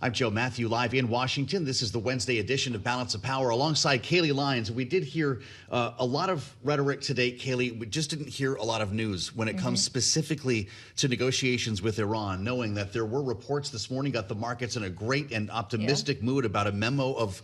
I'm Joe Mathieu, live in Washington. This is the Wednesday edition of Balance of Power alongside Kailey Leinz. We did hear a lot of rhetoric today, Kailey. We just didn't hear a lot of news when it comes specifically to negotiations with Iran, knowing that there were reports this morning, got the markets in a great and optimistic mood about a memo of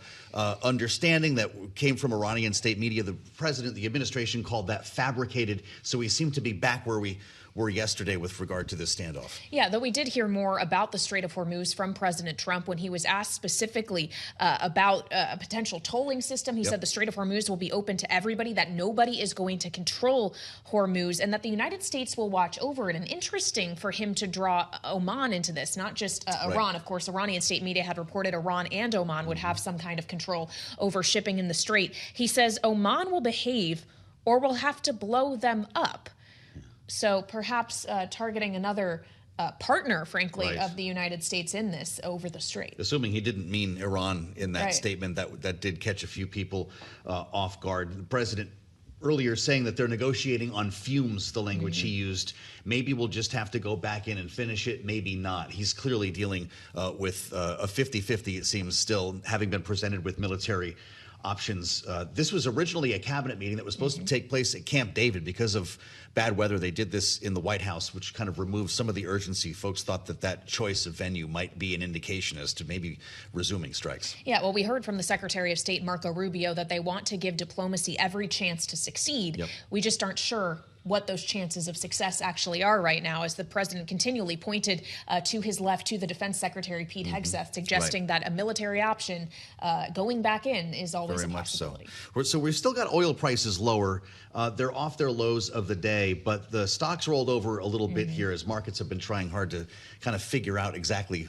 understanding that came from Iranian state media. The president, the administration called that fabricated. So we seem to be back where we were yesterday with regard to this standoff. Yeah, though we did hear more about the Strait of Hormuz from President Trump when he was asked specifically about a potential tolling system. He said the Strait of Hormuz will be open to everybody, that nobody is going to control Hormuz, and that the United States will watch over it. And interesting for him to draw Oman into this, not just Iran. Of course, Iranian state media had reported Iran and Oman would have some kind of control over shipping in the Strait. He says Oman will behave or we'll have to blow them up. So perhaps targeting another partner, frankly, of the United States in this over the Strait. Assuming he didn't mean Iran in that statement, that did catch a few people off guard. The president earlier saying that they're negotiating on fumes, the language he used. Maybe we'll just have to go back in and finish it, maybe not. He's clearly dealing with a 50-50, it seems, still having been presented with military options. This was originally a cabinet meeting that was supposed to take place at Camp David. Because of bad weather, they did this in the White House, which kind of removed some of the urgency. Folks thought that choice of venue might be an indication as to maybe resuming strikes. Yeah, well, we heard from the Secretary of State, Marco Rubio, that they want to give diplomacy every chance to succeed. We just aren't sure what those chances of success actually are right now, as the president continually pointed to his left to the Defense Secretary, Pete Hegseth, suggesting that a military option going back in is always a possibility. So we've still got oil prices lower. They're off their lows of the day, but the stocks rolled over a little bit here as markets have been trying hard to kind of figure out exactly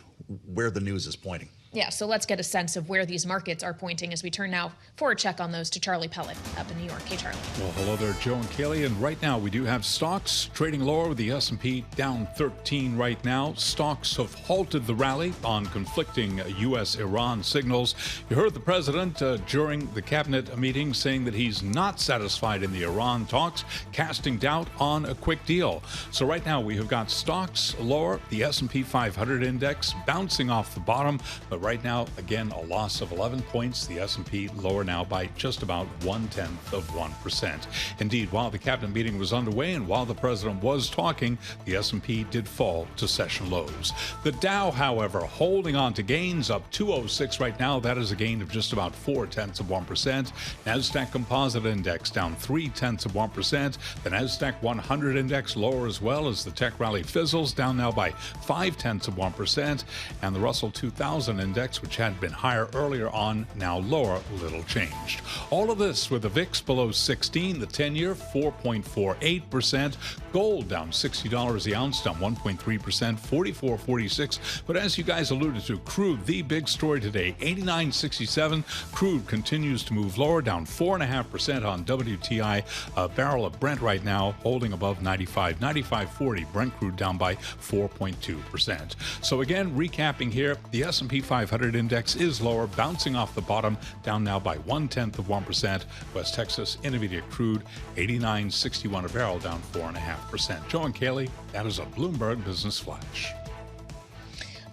where the news is pointing. Yeah, so let's get a sense of where these markets are pointing as we turn now for a check on those to Charlie Pellet up in New York. Hey, Charlie. Well, hello there, Joe and Kailey. And right now we do have stocks trading lower with the S&P down 13 right now. Stocks have halted the rally on conflicting U.S.-Iran signals. You heard the president during the cabinet meeting saying that he's not satisfied in the Iran talks, casting doubt on a quick deal. So right now we have got stocks lower, the S&P 500 index bouncing off the bottom, but right now, again, a loss of 11 points. The S&P lower now by just about 0.1%. Indeed, while the cabinet meeting was underway and while the president was talking, the S&P did fall to session lows. The Dow, however, holding on to gains, up 206 right now. That is a gain of just about 0.4%. NASDAQ Composite Index down 0.3%. The NASDAQ 100 Index lower as well as the tech rally fizzles, down now by 0.5%. And the Russell 2000 Index, which had been higher earlier on, now lower, little changed. All of this with the VIX below 16, the 10-year 4.48%, gold down $60 the ounce, down 1.3%, 44.46. But as you guys alluded to, crude, the big story today, 89.67. Crude continues to move lower, down 4.5% on WTI. A barrel of Brent right now holding above 95, 95.40. Brent crude down by 4.2%. So again, recapping here, the S&P 500 index is lower, bouncing off the bottom, down now by 0.1%. West Texas Intermediate crude, 89.61 a barrel, down 4.5%. Joe and Kailey, that is a Bloomberg Business Flash.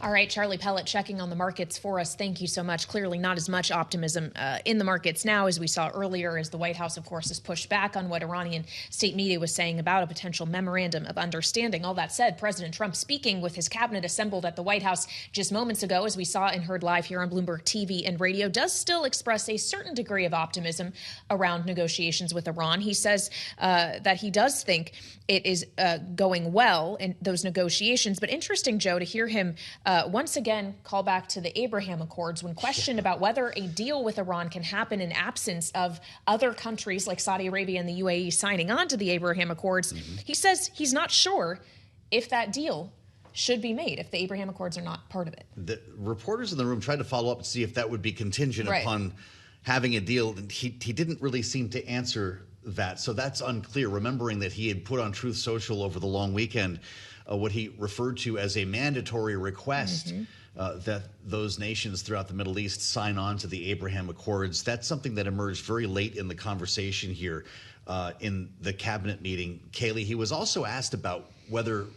All right, Charlie Pellet checking on the markets for us. Thank you so much. Clearly not as much optimism in the markets now as we saw earlier, as the White House, of course, has pushed back on what Iranian state media was saying about a potential memorandum of understanding. All that said, President Trump speaking with his cabinet assembled at the White House just moments ago, as we saw and heard live here on Bloomberg TV and radio, does still express a certain degree of optimism around negotiations with Iran. He says that he does think it is going well in those negotiations. But interesting, Joe, to hear him once again call back to the Abraham Accords when questioned about whether a deal with Iran can happen in absence of other countries like Saudi Arabia and the UAE signing on to the Abraham Accords. He says he's not sure if that deal should be made, if the Abraham Accords are not part of it. The reporters in the room tried to follow up and see if that would be contingent upon having a deal. He didn't really seem to answer that, so that's unclear, remembering that he had put on Truth Social over the long weekend what he referred to as a mandatory request that those nations throughout the Middle East sign on to the Abraham Accords. That's something that emerged very late in the conversation here in the cabinet meeting. Kailey, he was also asked about whether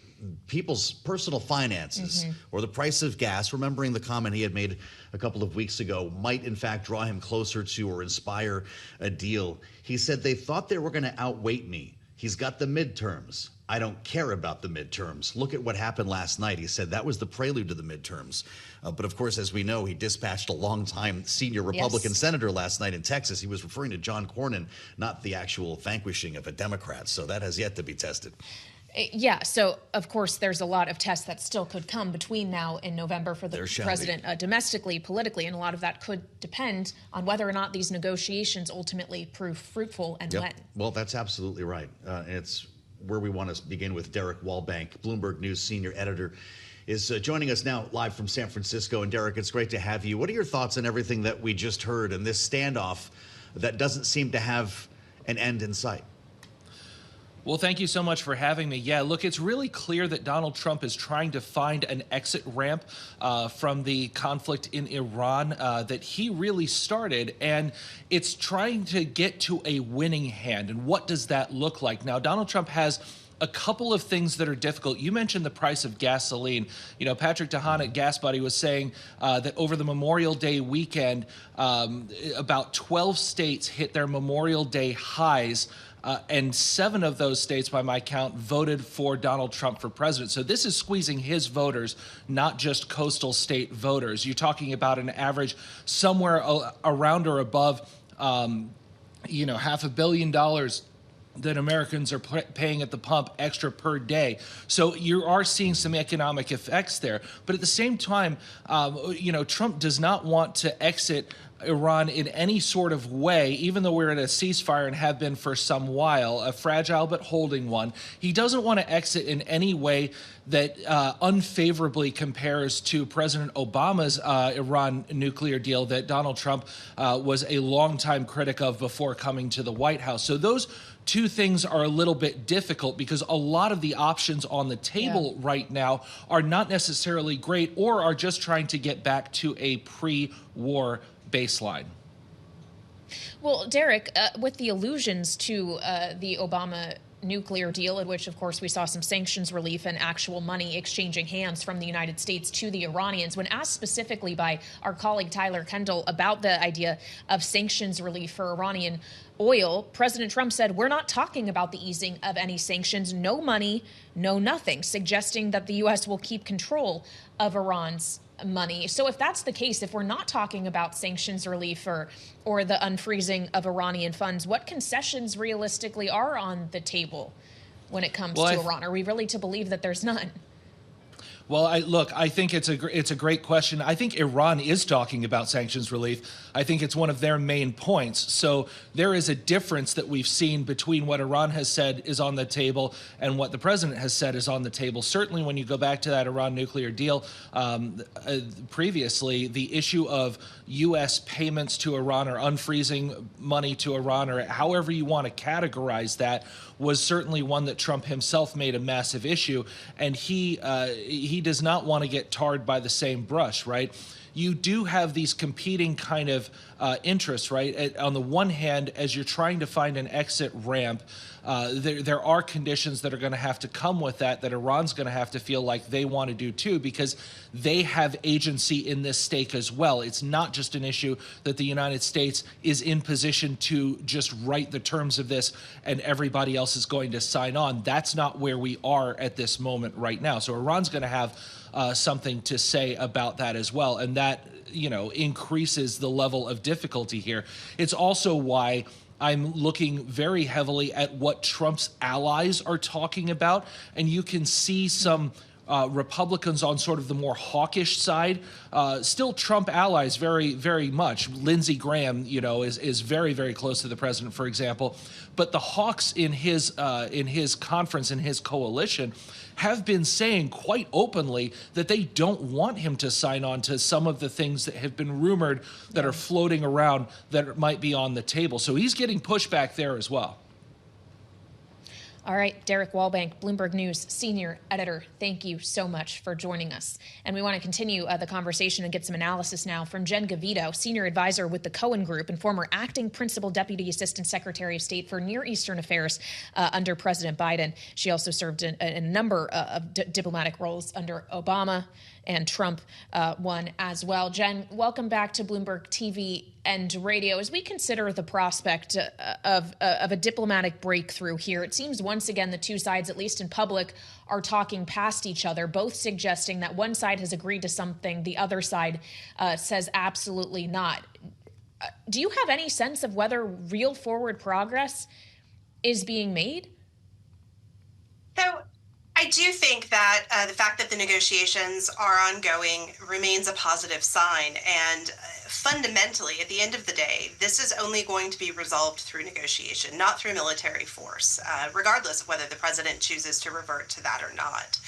people's personal finances or the price of gas, remembering the comment he had made a couple of weeks ago, might in fact draw him closer to or inspire a deal. He said they thought they were going to outweight me. He's got the midterms. I don't care about the midterms. Look at what happened last night. He said that was the prelude to the midterms. But of course, as we know, he dispatched a longtime senior Republican senator last night in Texas. He was referring to John Cornyn, not the actual vanquishing of a Democrat. So that has yet to be tested. Yeah, so of course there's a lot of tests that still could come between now and November for the president domestically, politically, and a lot of that could depend on whether or not these negotiations ultimately prove fruitful and when. Well, that's absolutely right. It's where we want to begin with Derek Wallbank, Bloomberg News senior editor, is joining us now live from San Francisco. And Derek, it's great to have you. What are your thoughts on everything that we just heard and this standoff that doesn't seem to have an end in sight? Well, thank you so much for having me. Yeah, look, it's really clear that Donald Trump is trying to find an exit ramp from the conflict in Iran that he really started, and it's trying to get to a winning hand. And what does that look like? Now, Donald Trump has a couple of things that are difficult. You mentioned the price of gasoline. You know, Patrick DeHaan at Gas Buddy was saying that over the Memorial Day weekend, about 12 states hit their Memorial Day highs. And 7 of those states, by my count, voted for Donald Trump for president. So this is squeezing his voters, not just coastal state voters. You're talking about an average somewhere around or above, $500 million that Americans are paying at the pump extra per day. So you are seeing some economic effects there. But at the same time, Trump does not want to exit Iran in any sort of way, even though we're at a ceasefire and have been for some while, a fragile but holding one. He doesn't want to exit in any way that unfavorably compares to President Obama's Iran nuclear deal that Donald Trump was a longtime critic of before coming to the White House. So those two things are a little bit difficult because a lot of the options on the table right now are not necessarily great or are just trying to get back to a pre-war baseline. Well, Derek, with the allusions to the Obama nuclear deal, in which, of course, we saw some sanctions relief and actual money exchanging hands from the United States to the Iranians, when asked specifically by our colleague Tyler Kendall about the idea of sanctions relief for Iranian oil, President Trump said, "We're not talking about the easing of any sanctions, no money, no nothing," suggesting that the U.S. will keep control of Iran's money. So if that's the case, if we're not talking about sanctions relief or the unfreezing of Iranian funds, what concessions realistically are on the table when it comes to Iran? Are we really to believe that there's none? Well, I think it's a great question. I think Iran is talking about sanctions relief. I think it's one of their main points. So there is a difference that we've seen between what Iran has said is on the table and what the president has said is on the table. Certainly, when you go back to that Iran nuclear deal previously, the issue of U.S. payments to Iran or unfreezing money to Iran, or however you want to categorize that, was certainly one that Trump himself made a massive issue, and he does not want to get tarred by the same brush, right? You do have these competing kind of interests, right? On the one hand, as you're trying to find an exit ramp, there are conditions that are going to have to come with that Iran's going to have to feel like they want to do too, because they have agency in this stake as well. It's not just an issue that the United States is in position to just write the terms of this and everybody else is going to sign on. That's not where we are at this moment right now. So Iran's going to have something to say about that as well, and that increases the level of difficulty here. It's also why I'm looking very heavily at what Trump's allies are talking about, and you can see some Republicans on sort of the more hawkish side, still Trump allies very, very much. Lindsey Graham, is very, very close to the president, for example. But the hawks in his conference, in his coalition, have been saying quite openly that they don't want him to sign on to some of the things that have been rumored that are floating around that might be on the table. So he's getting pushback there as well. All right, Derek Wallbank, Bloomberg News senior editor, thank you so much for joining us. And we want to continue the conversation and get some analysis now from Jeanne Gavito, senior advisor with the Cohen Group and former acting principal deputy assistant secretary of state for Near Eastern affairs under President Biden. She also served in a number of diplomatic roles under Obama and Trump one as well. Jeanne, welcome back to Bloomberg TV and radio. As we consider the prospect of a diplomatic breakthrough here, it seems once again the two sides, at least in public, are talking past each other, both suggesting that one side has agreed to something, the other side says absolutely not. Do you have any sense of whether real forward progress is being made? So I do think that the fact that the negotiations are ongoing remains a positive sign. And fundamentally, at the end of the day, this is only going to be resolved through negotiation, not through military force, regardless of whether the president chooses to revert to that or not.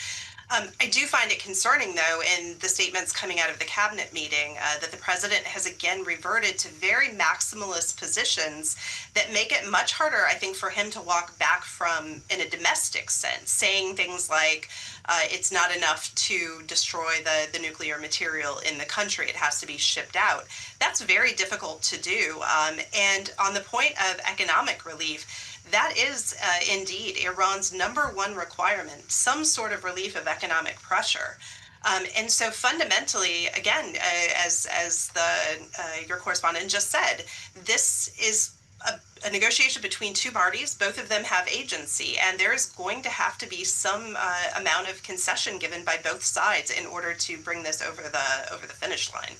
I do find it concerning, though, in the statements coming out of the cabinet meeting, that the president has again reverted to very maximalist positions that make it much harder, I think, for him to walk back from in a domestic sense, saying things like it's not enough to destroy the nuclear material in the country. It has to be shipped out. That's very difficult to do. And on the point of economic relief, that is indeed Iran's #1 requirement, some sort of relief of economic pressure. And so fundamentally, again, as your correspondent just said, this is a negotiation between two parties. Both of them have agency, and there's going to have to be some amount of concession given by both sides in order to bring this over the finish line.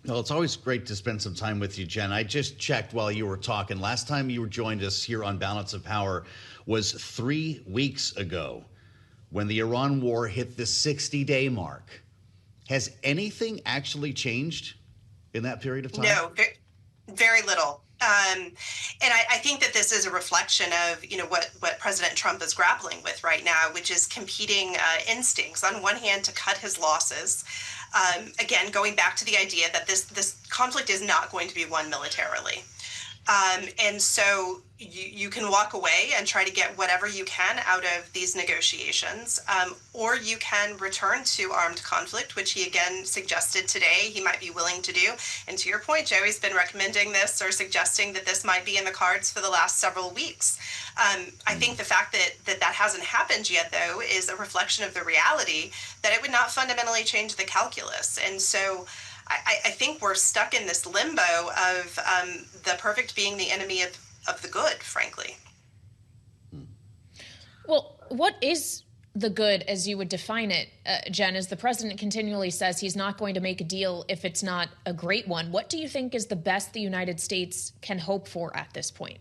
Well, it's always great to spend some time with you, Jen. I just checked while you were talking. Last time you joined us here on Balance of Power was 3 weeks ago when the Iran war hit the 60-day mark. Has anything actually changed in that period of time? No, very little. And I think that this is a reflection of, what President Trump is grappling with right now, which is competing instincts. On one hand, to cut his losses. Again, going back to the idea that this conflict is not going to be won militarily. And so you can walk away and try to get whatever you can out of these negotiations, or you can return to armed conflict, which he again suggested today he might be willing to do. And to your point, Joey's been recommending this or suggesting that this might be in the cards for the last several weeks. I think the fact that hasn't happened yet, though, is a reflection of the reality that it would not fundamentally change the calculus. And so I think we're stuck in this limbo of the perfect being the enemy of the good, frankly. Well, what is the good as you would define it, Jen, as the president continually says he's not going to make a deal if it's not a great one? What do you think is the best the United States can hope for at this point?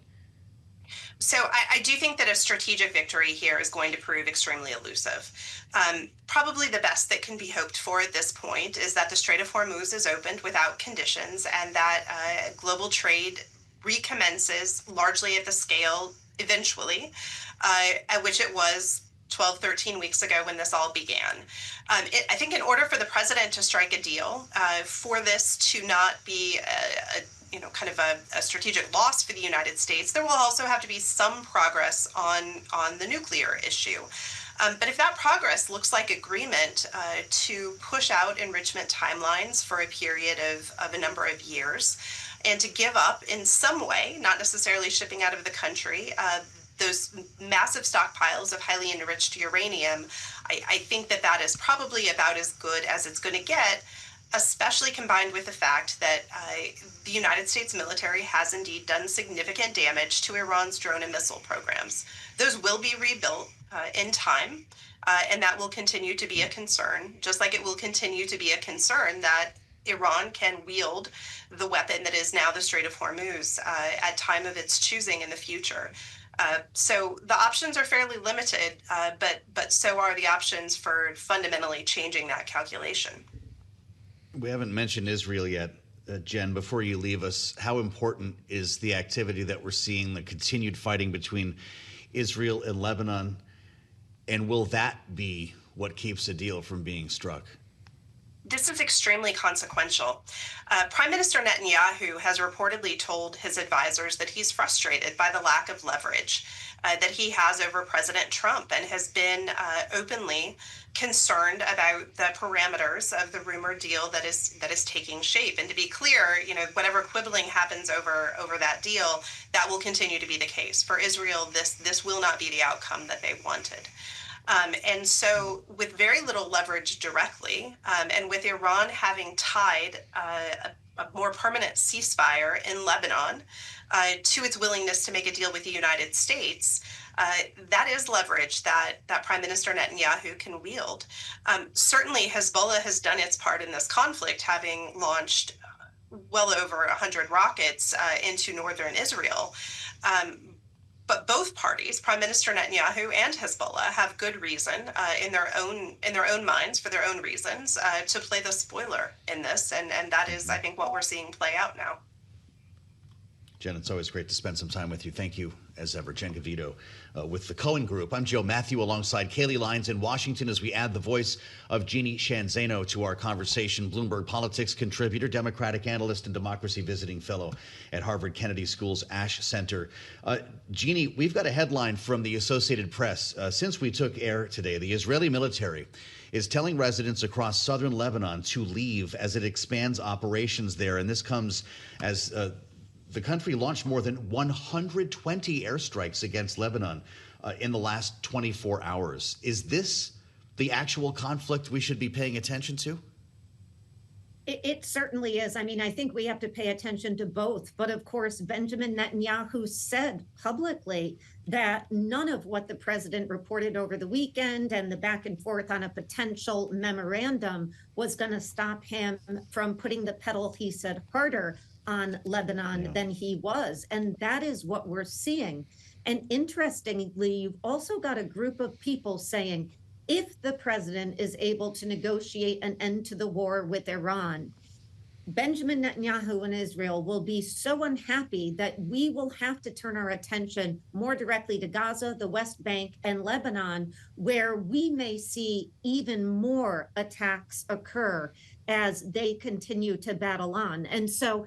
So I do think that a strategic victory here is going to prove extremely elusive. Probably the best that can be hoped for at this point is that the Strait of Hormuz is opened without conditions and that global trade recommences largely at the scale eventually at which it was 12, 13 weeks ago when this all began. I think in order for the president to strike a deal, for this to not be kind of a strategic loss for the United States, there will also have to be some progress on the nuclear issue. But if that progress looks like agreement to push out enrichment timelines for a period of a number of years, and to give up in some way, not necessarily shipping out of the country, those massive stockpiles of highly enriched uranium, I think that is probably about as good as it's going to get, especially combined with the fact that the United States military has indeed done significant damage to Iran's drone and missile programs. Those will be rebuilt in time, and that will continue to be a concern, just like it will continue to be a concern that Iran can wield the weapon that is now the Strait of Hormuz at time of its choosing in the future. So the options are fairly limited, but so are the options for fundamentally changing that calculation. We haven't mentioned Israel yet. Jen, before you leave us, how important is the activity that we're seeing, the continued fighting between Israel and Lebanon, and will that be what keeps a deal from being struck? This is extremely consequential. Prime Minister Netanyahu has reportedly told his advisors that he's frustrated by the lack of leverage. that he has over President Trump, and has been openly concerned about the parameters of the rumored deal that is taking shape. And to be clear, whatever quibbling happens over that deal, that will continue to be the case. For Israel, this will not be the outcome that they wanted. And so with very little leverage directly, and with Iran having tied a more permanent ceasefire in Lebanon to its willingness to make a deal with the United States, that is leverage that Prime Minister Netanyahu can wield. Certainly, Hezbollah has done its part in this conflict, having launched well over 100 rockets into northern Israel. But both parties, Prime Minister Netanyahu and Hezbollah, have good reason in their own minds, for their own reasons, to play the spoiler in this, and that is, I think, what we're seeing play out now. Jen, it's always great to spend some time with you. Thank you, as ever. Jen Gavito with the Cohen Group. I'm Joe Mathieu alongside Kailey Leinz in Washington as we add the voice of Jeanne Zaino to our conversation. Bloomberg Politics contributor, Democratic analyst, and democracy visiting fellow at Harvard Kennedy School's Ash Center. Jeanne, we've got a headline from the Associated Press. Since we took air today, the Israeli military is telling residents across southern Lebanon to leave as it expands operations there. And this comes as the country launched more than 120 airstrikes against Lebanon in the last 24 hours. Is this the actual conflict we should be paying attention to? It certainly is. I mean, I think we have to pay attention to both. But of course, Benjamin Netanyahu said publicly that none of what the president reported over the weekend and the back and forth on a potential memorandum was going to stop him from putting the pedal, he said, harder on Lebanon than he was. And that is what we're seeing. And interestingly, you've also got a group of people saying, if the president is able to negotiate an end to the war with Iran, Benjamin Netanyahu and Israel will be so unhappy that we will have to turn our attention more directly to Gaza, the West Bank, and Lebanon, where we may see even more attacks occur as they continue to battle on. And so,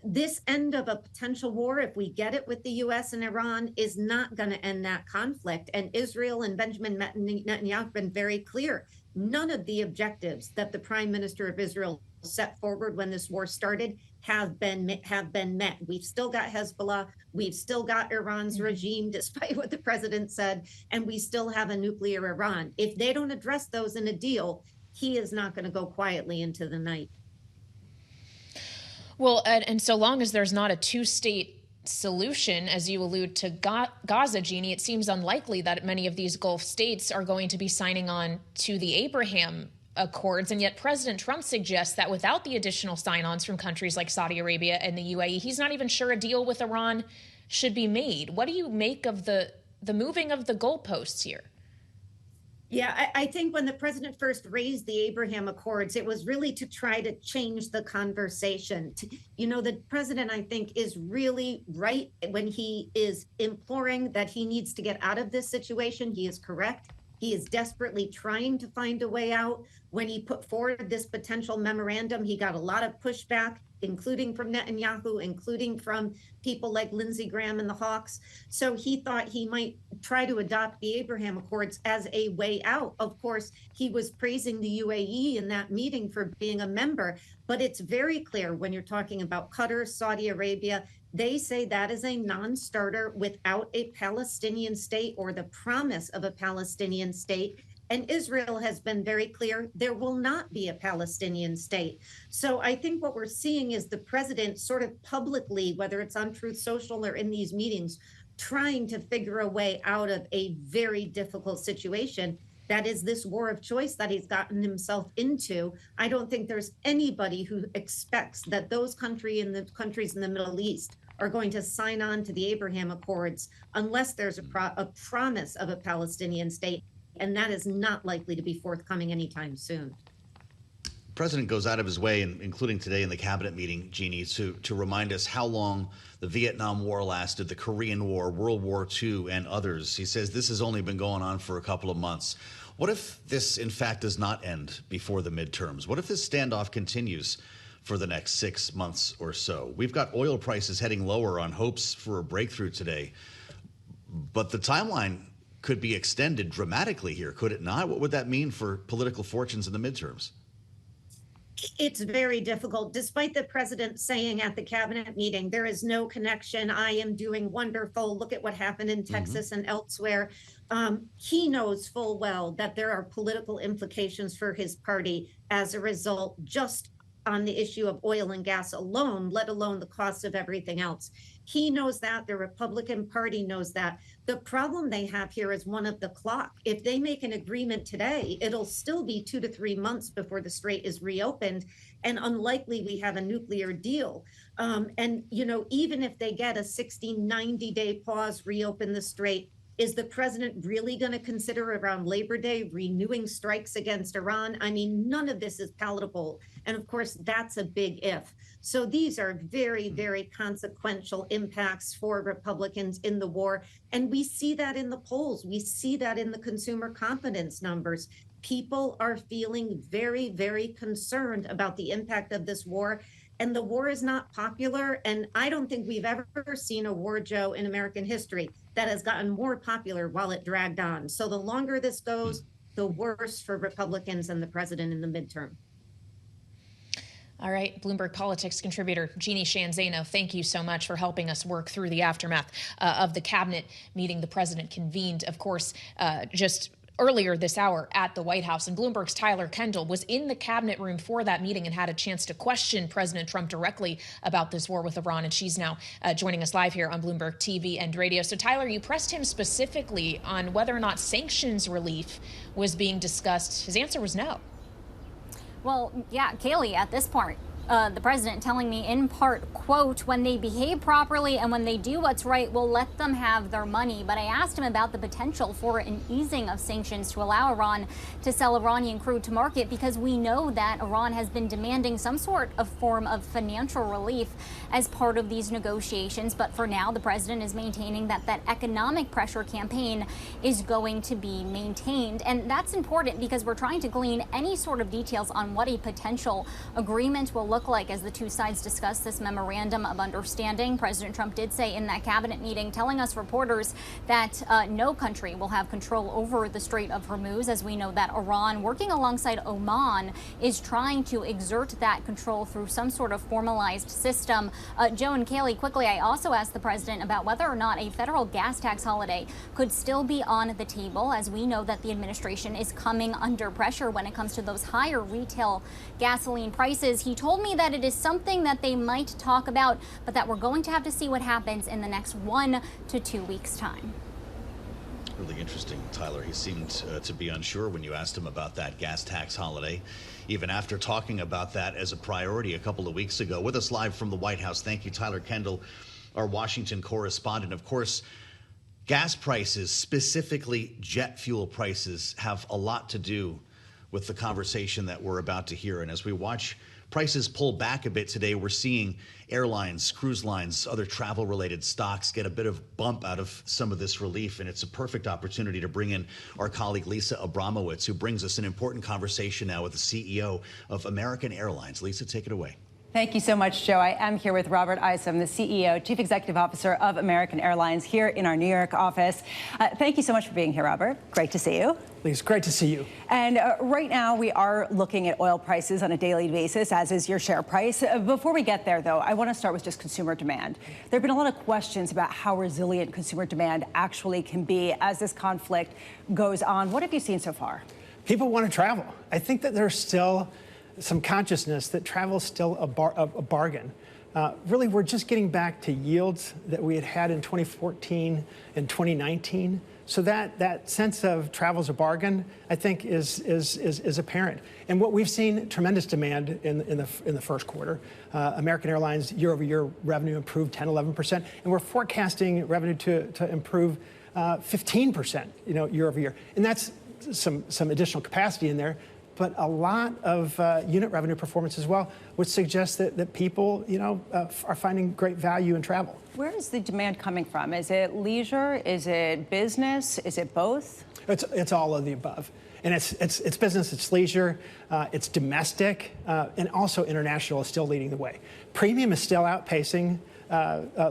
this end of a potential war, if we get it with the U.S. and Iran, is not going to end that conflict. And Israel and Benjamin Netanyahu have been very clear. None of the objectives that the Prime Minister of Israel set forward when this war started have been met. We've still got Hezbollah. We've still got Iran's regime, despite what the president said, and we still have a nuclear Iran. If they don't address those in a deal, he is not going to go quietly into the night. Well, and so long as there's not a two-state solution, as you allude to Gaza, Jeanne, it seems unlikely that many of these Gulf states are going to be signing on to the Abraham Accords. And yet President Trump suggests that without the additional sign-ons from countries like Saudi Arabia and the UAE, he's not even sure a deal with Iran should be made. What do you make of the moving of the goalposts here? Yeah, I think when the president first raised the Abraham Accords, it was really to try to change the conversation. The president, I think, is really right when he is imploring that he needs to get out of this situation. He is correct. He is desperately trying to find a way out. When he put forward this potential memorandum, he got a lot of pushback, including from Netanyahu, including from people like Lindsey Graham and the Hawks. So he thought he might try to adopt the Abraham Accords as a way out. Of course, he was praising the UAE in that meeting for being a member, but it's very clear when you're talking about Qatar, Saudi Arabia, they say that is a non-starter without a Palestinian state or the promise of a Palestinian state. And Israel has been very clear there will not be a Palestinian state. So I think what we're seeing is the president sort of publicly, whether it's on Truth Social or in these meetings, trying to figure a way out of a very difficult situation. That is this war of choice that he's gotten himself into. I don't think there's anybody who expects that those countries in the Middle East are going to sign on to the Abraham Accords unless there's a promise of a Palestinian state. And that is not likely to be forthcoming anytime soon. The president goes out of his way, including today in the cabinet meeting, Jeanne, to remind us how long the Vietnam War lasted, the Korean War, World War II, and others. He says this has only been going on for a couple of months. What if this, in fact, does not end before the midterms? What if this standoff continues for the next 6 months or so? We've got oil prices heading lower on hopes for a breakthrough today. But the timeline could be extended dramatically here, could it not? What would that mean for political fortunes in the midterms? It's very difficult. Despite the president saying at the cabinet meeting, there is no connection. I am doing wonderful. Look at what happened in Texas and elsewhere. He knows full well that there are political implications for his party as a result, just on the issue of oil and gas alone, let alone the cost of everything else. He knows that. The Republican Party knows that. The problem they have here is one of the clock. If they make an agreement today, it'll still be 2 to 3 months before the strait is reopened, and unlikely we have a nuclear deal. And, you know, even if they get a 60, 90-day pause, reopen the strait, is the president really going to consider around Labor Day renewing strikes against Iran? I mean, none of this is palatable. And of course, that's a big if. So these are very, very consequential impacts for Republicans in the war. And we see that in the polls. We see that in the consumer confidence numbers. People are feeling very, very concerned about the impact of this war. And the war is not popular. And I don't think we've ever seen a war, Joe, in American history that has gotten more popular while it dragged on. So the longer this goes, the worse for Republicans and the president in the midterm. All right, Bloomberg Politics contributor Jeanne Zaino, thank you so much for helping us work through the aftermath of the cabinet meeting the president convened, of course, just earlier this hour at the White House. And Bloomberg's Tyler Kendall was in the cabinet room for that meeting and had a chance to question President Trump directly about this war with Iran. And she's now joining us live here on Bloomberg TV and radio. So, Tyler, you pressed him specifically on whether or not sanctions relief was being discussed. His answer was no. Well, yeah, Kailey, at this point, the president telling me in part, quote, when they behave properly and when they do what's right, we'll let them have their money. But I asked him about the potential for an easing of sanctions to allow Iran to sell Iranian crude to market, because we know that Iran has been demanding some sort of form of financial relief as part of these negotiations. But for now, the president is maintaining that that economic pressure campaign is going to be maintained. And that's important because we're trying to glean any sort of details on what a potential agreement will look like as the two sides discuss this memorandum of understanding. President Trump did say in that cabinet meeting, telling us reporters that no country will have control over the Strait of Hormuz, as we know that Iran, working alongside Oman, is trying to exert that control through some sort of formalized system. Joe and Kailey, quickly, I also asked the president about whether or not a federal gas tax holiday could still be on the table, as we know that the administration is coming under pressure when it comes to those higher retail gasoline prices. He told me that it is something that they might talk about, but that we're going to have to see what happens in the next 1 to 2 weeks' time. Really interesting, Tyler. He seemed to be unsure when you asked him about that gas tax holiday, even after talking about that as a priority a couple of weeks ago. With us live from the White House, thank you, Tyler Kendall, our Washington correspondent. Of course, gas prices, specifically jet fuel prices, have a lot to do with the conversation that we're about to hear. And as we watch prices pull back a bit today, we're seeing airlines, cruise lines, other travel-related stocks get a bit of bump out of some of this relief. And it's a perfect opportunity to bring in our colleague Lisa Abramowitz, who brings us an important conversation now with the CEO of American Airlines. Lisa, take it away. Thank you so much, Joe. I am here with Robert Isom, the CEO, Chief Executive Officer of American Airlines, here in our New York office. Thank you so much for being here, Robert. Great to see you. It's great to see you. And right now, we are looking at oil prices on a daily basis, as is your share price. Before we get there, though, I want to start with just consumer demand. There have been a lot of questions about how resilient consumer demand actually can be as this conflict goes on. What have you seen so far? People want to travel. I think that there's still some consciousness that travel is still a bargain. Really, we're just getting back to yields that we had in 2014 and 2019. So that sense of travel as a bargain, I think, is apparent. And what we've seen, tremendous demand in the first quarter. American Airlines year-over-year revenue improved 10-11%, and we're forecasting revenue to improve 15%, year-over-year. And that's some additional capacity in there, but a lot of unit revenue performance as well, which suggests that people, are finding great value in travel. Where is the demand coming from? Is it leisure? Is it business? Is it both? It's all of the above. And it's business, it's leisure, it's domestic, and also international is still leading the way. Premium is still outpacing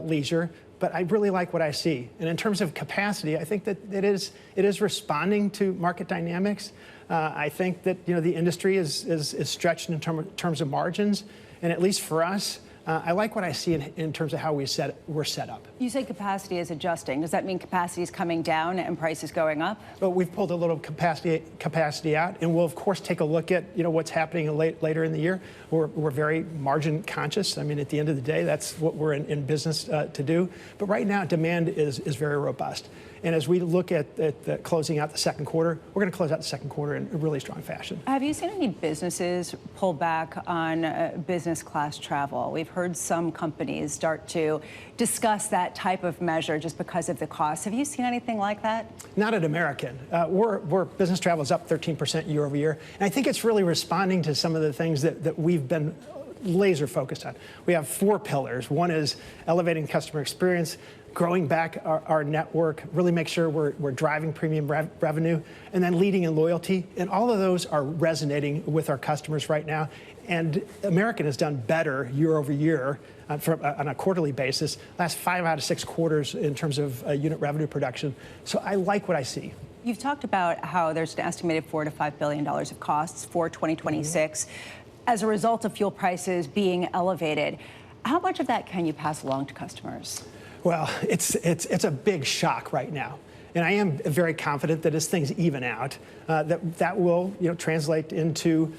leisure, but I really like what I see. And in terms of capacity, I think that it is responding to market dynamics. I think that the industry is stretched in terms of margins, and at least for us, I like what I see in terms of how we're set up. You say capacity is adjusting. Does that mean capacity is coming down and prices going up? Well, we've pulled a little capacity out, and we'll of course take a look at what's happening later in the year. We're very margin conscious. I mean, at the end of the day, that's what we're in business to do. But right now, demand is very robust. And as we look at closing out the second quarter, we're going to close out the second quarter in a really strong fashion. Have you seen any businesses pull back on business class travel? We've heard some companies start to discuss that type of measure just because of the cost. Have you seen anything like that? Not at American. We're business travel is up 13% year over year. And I think it's really responding to some of the things that we've been laser focused on. We have 4 pillars. One is elevating customer experience, growing back our network, really make sure we're driving premium revenue, and then leading in loyalty. And all of those are resonating with our customers right now. And American has done better year over year on a quarterly basis, last 5 out of 6 quarters in terms of unit revenue production. So I like what I see. You've talked about how there's an estimated $4 to $5 billion of costs for 2026 as a result of fuel prices being elevated. How much of that can you pass along to customers? Well, it's a big shock right now. And I am very confident that as things even out, that will translate into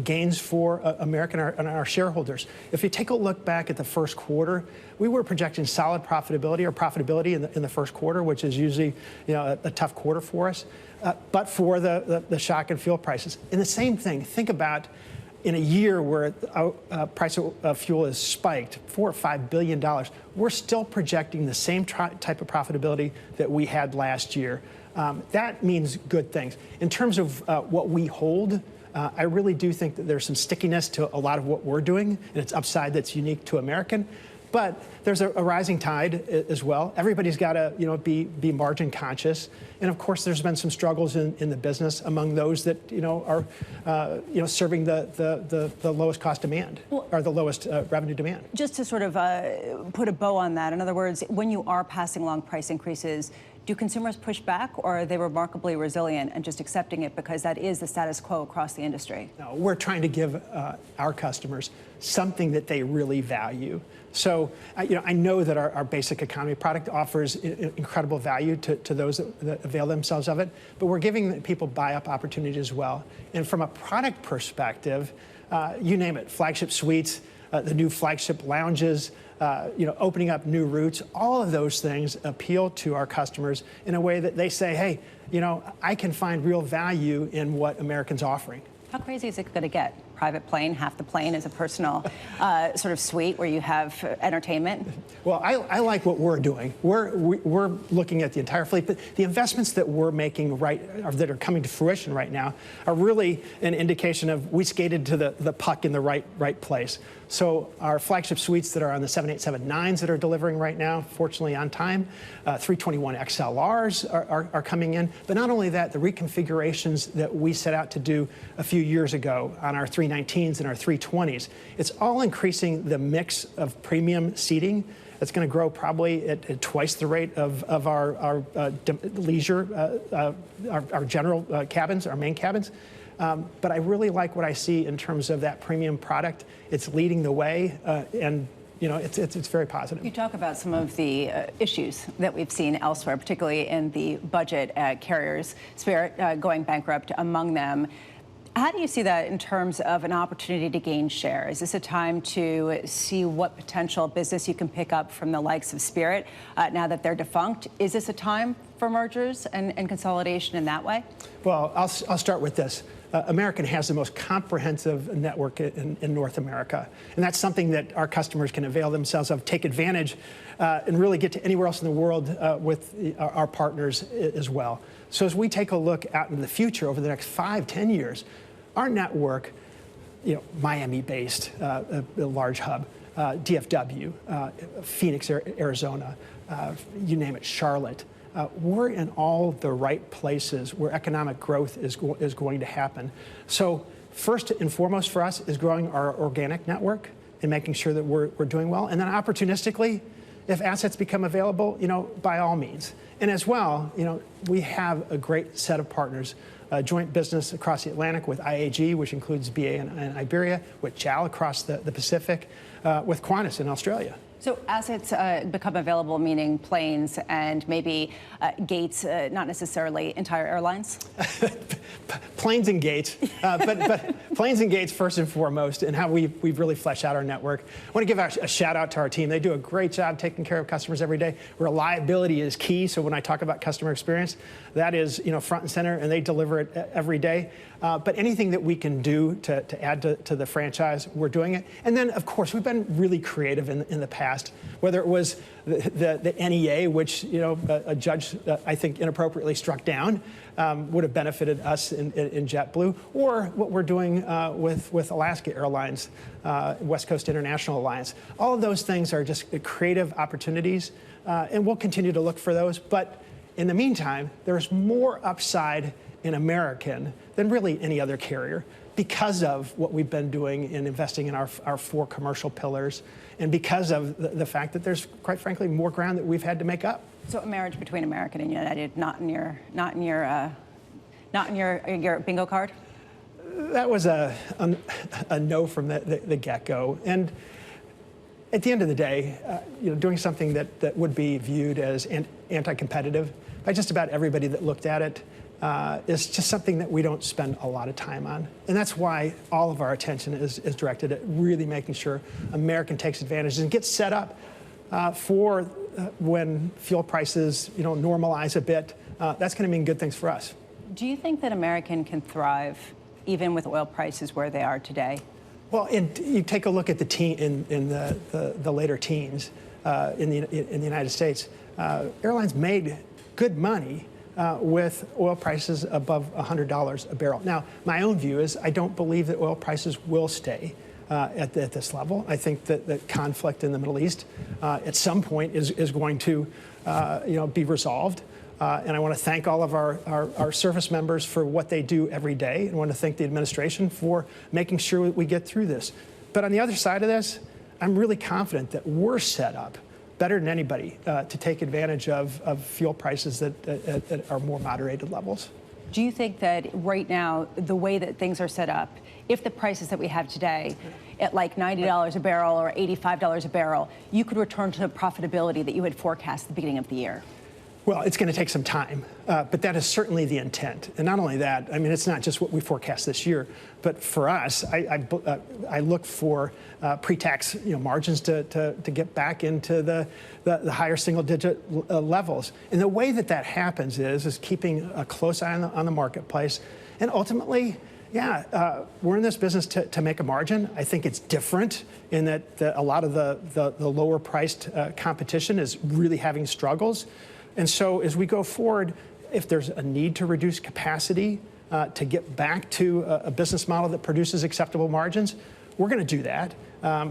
gains for American and our shareholders. If you take a look back at the first quarter, we were projecting solid profitability in the first quarter, which is usually a tough quarter for us, but for the shock in fuel prices. And the same thing, think about in a year where price of fuel is spiked, $4 or $5 billion, we're still projecting the same type of profitability that we had last year. That means good things. In terms of what we hold, I really do think that there's some stickiness to a lot of what we're doing, and it's upside that's unique to American. But there's a rising tide as well. Everybody's got to be margin conscious, and of course there's been some struggles in the business among those that are serving the lowest cost demand or the lowest revenue demand. Just to sort of put a bow on that, in other words, when you are passing along price increases, do consumers push back, or are they remarkably resilient and just accepting it because that is the status quo across the industry? No, we're trying to give our customers something that they really value. So, I know that our basic economy product offers incredible value to those that avail themselves of it, but we're giving people buy-up opportunities as well. And from a product perspective, you name it, flagship suites, the new flagship lounges, opening up new routes, all of those things appeal to our customers in a way that they say, hey, I can find real value in what American's offering. How crazy is it going to get? Private plane, half the plane is a personal sort of suite where you have entertainment? Well, I like what we're doing. We're looking at the entire fleet, but the investments that we're making that are coming to fruition right now are really an indication of we skated to the puck in the right place. So our flagship suites that are on the 787-9s that are delivering right now, fortunately on time, 321 XLRs are coming in. But not only that, the reconfigurations that we set out to do a few years ago on our 319s and our 320s, it's all increasing the mix of premium seating. It's going to grow probably at twice the rate of our leisure, our general cabins, our main cabins. But I really like what I see in terms of that premium product. It's leading the way, and it's very positive. You talk about some of the issues that we've seen elsewhere, particularly in the budget carriers, Spirit going bankrupt among them. How do you see that in terms of an opportunity to gain share? Is this a time to see what potential business you can pick up from the likes of Spirit now that they're defunct? Is this a time for mergers and consolidation in that way? Well, I'll start with this. American has the most comprehensive network in North America. And that's something that our customers can avail themselves of, take advantage, and really get to anywhere else in the world with our partners as well. So as we take a look out into the future over the next 5-10 years, our network, Miami-based, a large hub, DFW, Phoenix, Arizona, you name it, Charlotte. We're in all the right places where economic growth is going to happen. So first and foremost for us is growing our organic network and making sure that we're doing well. And then opportunistically, if assets become available, by all means. And as well, we have a great set of partners, joint business across the Atlantic with IAG, which includes BA and Iberia, with JAL across the Pacific, with Qantas in Australia. So assets become available, meaning planes and maybe gates, not necessarily entire airlines? Planes and gates, but planes and gates first and foremost, and how we've really fleshed out our network. I want to give a shout out to our team. They do a great job taking care of customers every day. Reliability is key. So when I talk about customer experience, that is front and center, and they deliver it every day. But anything that we can do to add to the franchise, we're doing it. And then, of course, we've been really creative in the past, whether it was the NEA, which a judge, I think, inappropriately struck down, would have benefited us in JetBlue, or what we're doing with Alaska Airlines, West Coast International Alliance. All of those things are just creative opportunities, and we'll continue to look for those. But in the meantime, there's more upside in American than really any other carrier because of what we've been doing in investing in our 4 commercial pillars, and because of the fact that there's, quite frankly, more ground that we've had to make up. So a marriage between American and United, not in your bingo card? That was a no from the get-go. And at the end of the day, doing something that would be viewed as anti-competitive by just about everybody that looked at it is just something that we don't spend a lot of time on. And that's why all of our attention is directed at really making sure American takes advantage and gets set up for when fuel prices normalize a bit. That's going to mean good things for us. Do you think that American can thrive even with oil prices where they are today? Well, you take a look at the later teens in the United States. Airlines made good money with oil prices above $100 a barrel. Now, my own view is I don't believe that oil prices will stay at this level. I think that the conflict in the Middle East at some point is going to be resolved. And I want to thank all of our service members for what they do every day. I want to thank the administration for making sure we get through this. But on the other side of this, I'm really confident that we're set up better than anybody to take advantage of fuel prices that are more moderated levels. Do you think that right now, the way that things are set up, if the prices that we have today at like $90 a barrel or $85 a barrel, you could return to the profitability that you had forecast at the beginning of the year? Well, it's going to take some time, but that is certainly the intent. And not only that, I mean, it's not just what we forecast this year, but for us, I look for pre-tax margins to get back into the higher single-digit levels. And the way that happens is keeping a close eye on the marketplace, and ultimately, we're in this business to make a margin. I think it's different in that a lot of the lower-priced competition is really having struggles. And so as we go forward, if there's a need to reduce capacity to get back to a business model that produces acceptable margins, we're going to do that.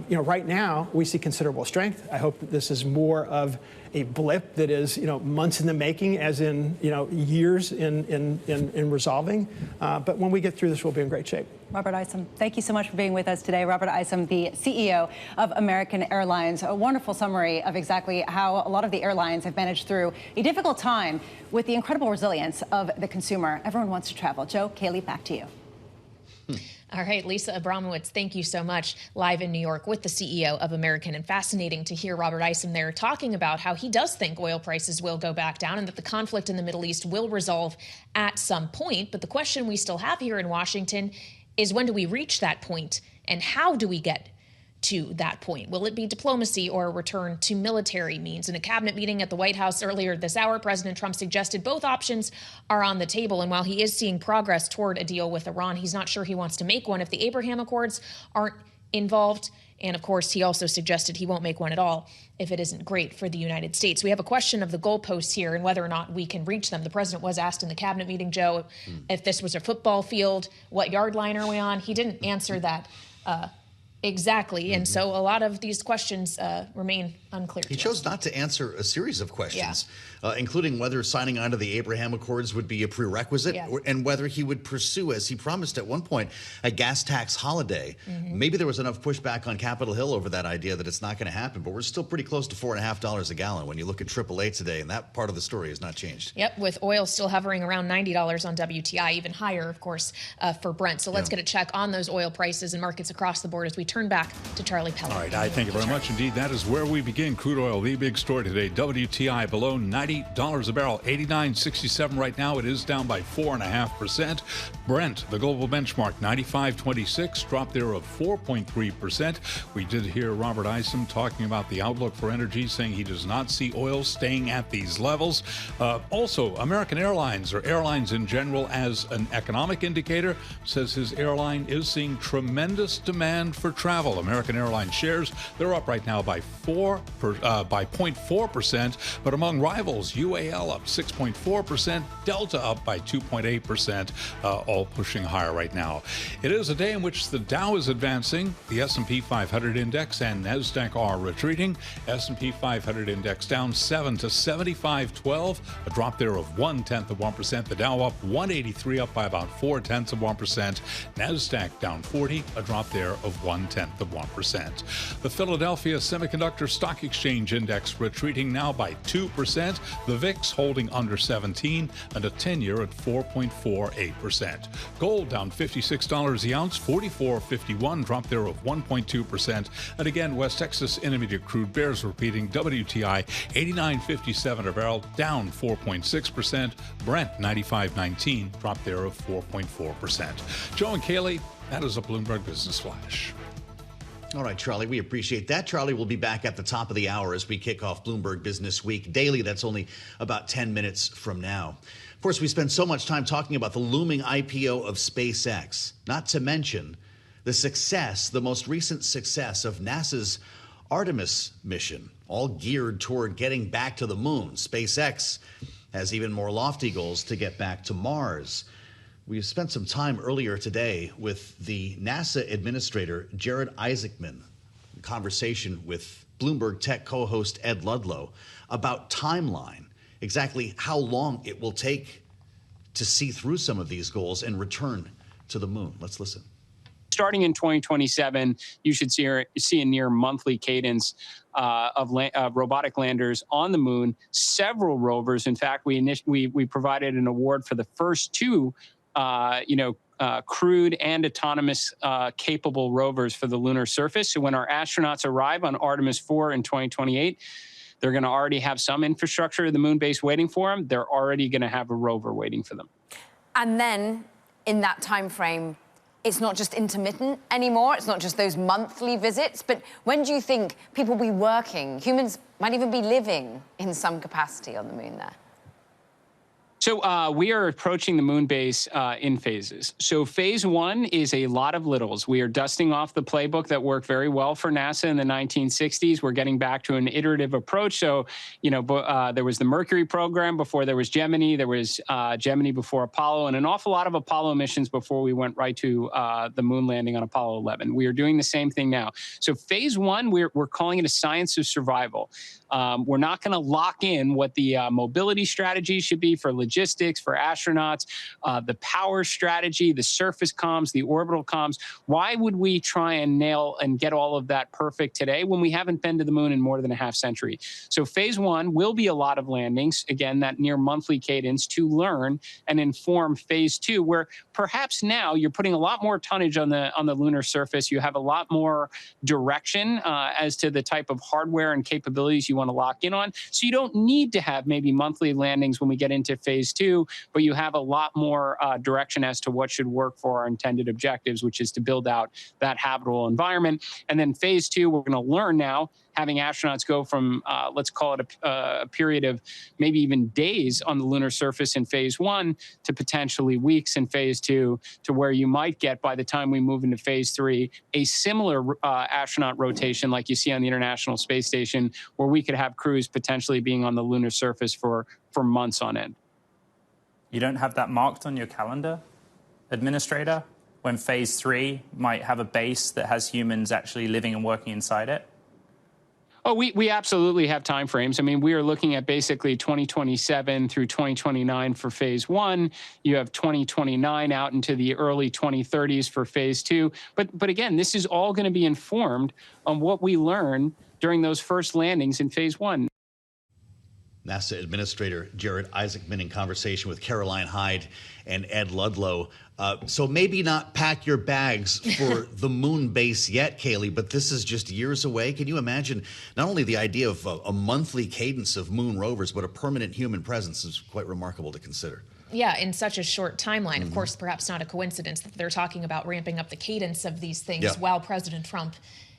Right now, we see considerable strength. I hope that this is more of a blip that is, months in the making, as in, years in resolving. But when we get through this, we'll be in great shape. Robert Isom, thank you so much for being with us today. Robert Isom, the CEO of American Airlines. A wonderful summary of exactly how a lot of the airlines have managed through a difficult time with the incredible resilience of the consumer. Everyone wants to travel. Joe, Kailey, back to you. All right, Lisa Abramowitz, thank you so much. Live in New York with the CEO of American. And fascinating to hear Robert Isom there talking about how he does think oil prices will go back down and that the conflict in the Middle East will resolve at some point. But the question we still have here in Washington is, when do we reach that point, and how do we get to that point? Will it be diplomacy or a return to military means? In a cabinet meeting at the White House earlier this hour, President Trump suggested both options are on the table. And while he is seeing progress toward a deal with Iran, he's not sure he wants to make one if the Abraham Accords aren't involved. And of course, he also suggested he won't make one at all if it isn't great for the United States. We have a question of the goalposts here and whether or not we can reach them. The president was asked in the cabinet meeting, Joe, if this was a football field, what yard line are we on? He didn't answer that exactly. And so a lot of these questions remain unclear. He chose not to answer a series of questions, including whether signing on to the Abraham Accords would be a prerequisite and whether he would pursue, as he promised at one point, a gas tax holiday. Maybe there was enough pushback on Capitol Hill over that idea that it's not going to happen, but we're still pretty close to $4.50 a gallon when you look at AAA today, and that part of the story has not changed. Yep, with oil still hovering around $90 on WTI, even higher, of course, for Brent. So let's get a check on those oil prices and markets across the board as we turn back to Charlie Pellet. All right, I thank you very much indeed. That is where we begin. Crude oil, the big story today. WTI below $90 a barrel, 89.67 right now. It is down by 4.5%. Brent, the global benchmark, 95.26, drop there of 4.3%. We did hear Robert Isom talking about the outlook for energy, saying he does not see oil staying at these levels. Also, American Airlines, or airlines in general, as an economic indicator, says his airline is seeing tremendous demand for travel. American Airlines shares, they're up right now by 0.4%, but among rivals, UAL up 6.4%, Delta up by 2.8%, all pushing higher right now. It is a day in which the Dow is advancing, the S&P 500 index and NASDAQ are retreating. S&P 500 index down 7 to 75.12, a drop there of 0.1%. The Dow up 183, up by about 0.4%. NASDAQ down 40, a drop there of 0.1%. The Philadelphia Semiconductor Stock Exchange Index retreating now by 2%. The VIX holding under 17, and a 10-year at 4.48%. Gold down $56 the ounce, 44.51, drop there of 1.2%. And again, West Texas Intermediate crude bears repeating. WTI 89.57 a barrel, down 4.6%. Brent 95.19, drop there of 4.4%. Joe and Kailey, that is a Bloomberg Business Flash. All right, Charlie, we appreciate that. Charlie will be back at the top of the hour as we kick off Bloomberg Business Week daily. That's only about 10 minutes from now. Of course, we spend so much time talking about the looming IPO of SpaceX, not to mention the success, the most recent success of NASA's Artemis mission, all geared toward getting back to the moon. SpaceX has even more lofty goals to get back to Mars. We spent some time earlier today with the NASA administrator, Jared Isaacman, in conversation with Bloomberg Tech co-host Ed Ludlow about timeline, exactly how long it will take to see through some of these goals and return to the moon. Let's listen. Starting in 2027, you should see a near monthly cadence of robotic landers on the moon. Several rovers. In fact, we provided an award for the first two crewed and autonomous capable rovers for the lunar surface. So when our astronauts arrive on Artemis 4 in 2028, they're going to already have some infrastructure of the moon base waiting for them. They're already going to have a rover waiting for them. And then in that time frame, it's not just intermittent anymore. It's not just those monthly visits. But when do you think people will be working? Humans might even be living in some capacity on the moon there. So we are approaching the moon base in phases. So phase one is a lot of littles. We are dusting off the playbook that worked very well for NASA in the 1960s. We're getting back to an iterative approach. So, there was the Mercury program before there was Gemini. There was Gemini before Apollo, and an awful lot of Apollo missions before we went right to the moon landing on Apollo 11. We are doing the same thing now. So phase one, we're calling it a science of survival. We're not going to lock in what the mobility strategy should be for logistics, for astronauts, the power strategy, the surface comms, the orbital comms. Why would we try and nail and get all of that perfect today when we haven't been to the moon in more than a half century? So phase one will be a lot of landings, again, that near monthly cadence to learn and inform phase two, where perhaps now you're putting a lot more tonnage on the lunar surface. You have a lot more direction as to the type of hardware and capabilities you want to lock in on. So you don't need to have maybe monthly landings when we get into phase two, but you have a lot more direction as to what should work for our intended objectives, which is to build out that habitable environment. And then phase two, we're going to learn now, having astronauts go from, let's call it a period of maybe even days on the lunar surface in phase one to potentially weeks in phase two, to where you might get, by the time we move into phase three, a similar astronaut rotation like you see on the International Space Station, where we could have crews potentially being on the lunar surface for months on end. You don't have that marked on your calendar, Administrator, when phase three might have a base that has humans actually living and working inside it? Oh, we absolutely have timeframes. I mean, we are looking at basically 2027 through 2029 for phase one. You have 2029 out into the early 2030s for phase two. But again, this is all going to be informed on what we learn during those first landings in phase one. NASA Administrator Jared Isaacman in conversation with Caroline Hyde and Ed Ludlow. So maybe not pack your bags for the moon base yet, Kailey, but this is just years away. Can you imagine not only the idea of a monthly cadence of moon rovers, but a permanent human presence is quite remarkable to consider. Yeah, in such a short timeline. Of course, perhaps not a coincidence that they're talking about ramping up the cadence of these things while President Trump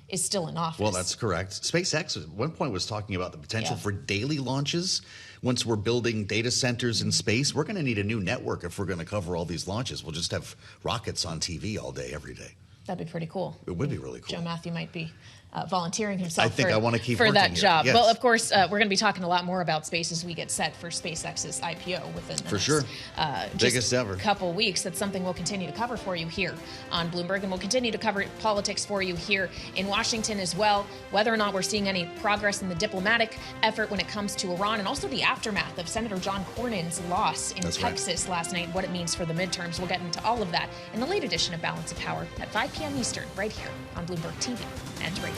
is still in office. Well, that's correct. SpaceX at one point was talking about the potential for daily launches. Once we're building data centers in space, we're going to need a new network if we're going to cover all these launches. We'll just have rockets on TV all day, every day. That'd be pretty cool. It would be really cool. Joe Mathieu might be volunteering himself I think I want to keep for that here. job. Yes. Well, of course, we're going to be talking a lot more about space as we get set for SpaceX's IPO within the next, biggest ever couple weeks. That's something we'll continue to cover for you here on Bloomberg, and we'll continue to cover politics for you here in Washington as well. Whether or not we're seeing any progress in the diplomatic effort when it comes to Iran, and also the aftermath of Senator John Cornyn's loss in Texas last night, what it means for the midterms. We'll get into all of that in the late edition of Balance of Power at 5 p.m. Eastern, right here on Bloomberg TV and radio.